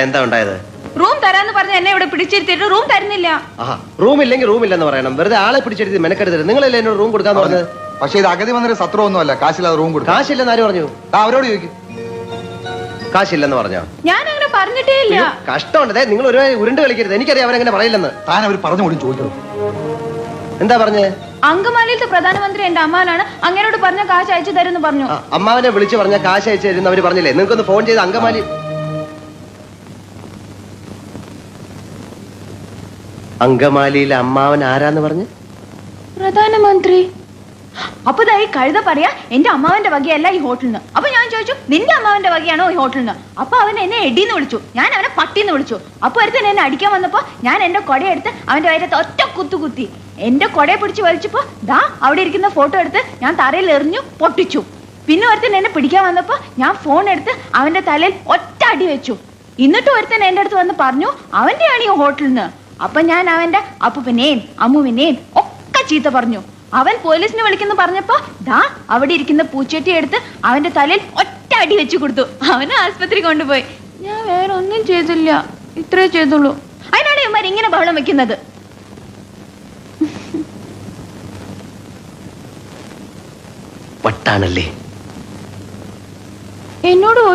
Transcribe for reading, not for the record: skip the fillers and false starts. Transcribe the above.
എന്താ ഉണ്ടായത്? റൂം തരാന്ന് പറഞ്ഞ എന്നെ ഇവിടെ പിടിച്ചിരുത്തിട്ട് റൂം തരുന്നില്ല. റൂം ഇല്ലെങ്കിൽ റൂം ഇല്ലെന്ന് പറയണം. വെറുതെ ആളെ പിടിച്ചെടുത്ത് മെനക്കെടുത്തരുത്. നിങ്ങളല്ലേ എന്നോട് റൂം കൊടുക്കാന്ന് പറഞ്ഞത്? പക്ഷേ ഇത് അഗതി വന്നൊരു സത്രമൊന്നുമല്ല. കാശില്ലാതെ റൂം കൊടുക്കും. കാശില്ലെന്ന് ആര് പറഞ്ഞു? അവരോട് ചോദിക്കും. കാശില്ലെന്ന് പറഞ്ഞോ? ഞാൻ അങ്ങനെ പറഞ്ഞിട്ടേ ഇല്ല. കഷ്ടമുണ്ട്. നിങ്ങൾ ഒരു ഉരുണ്ട് കളിക്കരുത്. എനിക്കറിയാം അവരങ്ങനെ പറയില്ലെന്ന്. താൻ അവർ പറഞ്ഞു കൂടി ചോദിക്കണം. എന്താ പറഞ്ഞേ? അങ്കമാലിയിലത്തെ പ്രധാനമന്ത്രി എന്റെ അമ്മാനാണ്, അങ്ങനോട് പറഞ്ഞ കാശ് അയച്ചു തരുമെന്ന് പറഞ്ഞു. അമ്മാവനെ വിളിച്ച് പറഞ്ഞ കാശ് അയച്ചു തരുന്ന അവര് പറഞ്ഞില്ലേ? നിങ്ങൾക്കൊന്ന് ഫോൺ ചെയ്ത് അങ്കമാലിയിലെ അമ്മാവൻ ആരാന്ന് പറഞ്ഞു? പ്രധാനമന്ത്രി. അപ്പൊ ഈ കഴുത പറയാ എന്റെ അമ്മാവന്റെ വകയല്ല ഈ ഹോട്ടലിന്. അപ്പൊ ഞാൻ ചോദിച്ചു നിന്റെ അമ്മാവന്റെ വകയാണോ ഈ ഹോട്ടലിന്? അപ്പൊ അവൻ എന്നെ എടീന്ന് വിളിച്ചു, ഞാൻ അവനെ പട്ടിന്ന് വിളിച്ചു. അപ്പൊ ഒരുത്തൻ എന്നെ അടിക്കാൻ വന്നപ്പോ ഞാൻ എന്റെ കൊടയെടുത്ത് അവന്റെ വയറ്റത്ത് ഒറ്റ കുത്തി. എന്റെ കൊടയെ പിടിച്ച് വലിച്ചപ്പോ അവിടെ ഇരിക്കുന്ന ഫോട്ടോ എടുത്ത് ഞാൻ തറയിൽ എറിഞ്ഞു പൊട്ടിച്ചു. പിന്നെ ഒരുത്തൻ എന്നെ പിടിക്കാൻ വന്നപ്പോ ഞാൻ ഫോൺ എടുത്ത് അവന്റെ തലയിൽ ഒറ്റ അടി വെച്ചു. എന്നിട്ട് ഒരുത്തൻ എന്റെ അടുത്ത് വന്ന് പറഞ്ഞു അവന്റെയാണ് ഈ ഹോട്ടലിന്. അപ്പൊ ഞാൻ അവന്റെ അപ്പൂപ്പനെയും അമ്മുവിനെയും ഒക്കെ ചീത്ത പറഞ്ഞു. അവൻ പോലീസിനെ വിളിക്കുന്നു പറഞ്ഞപ്പോ അവിടെ ഇരിക്കുന്ന പൂച്ചട്ടി എടുത്ത് അവന്റെ തലയിൽ ഒറ്റ അടി വെച്ചു കൊടുത്തു. അവനെ ആസ്പത്രി കൊണ്ടുപോയി. ഞാൻ വേറെ ഒന്നും ചെയ്തില്ല, ഇത്രേ ചെയ്തുള്ളൂ. അതിനാണ് ഇവന്മാർ ഇങ്ങനെ ബഹളം വെക്കുന്നത്. വട്ടാണല്ലേ എന്നോട്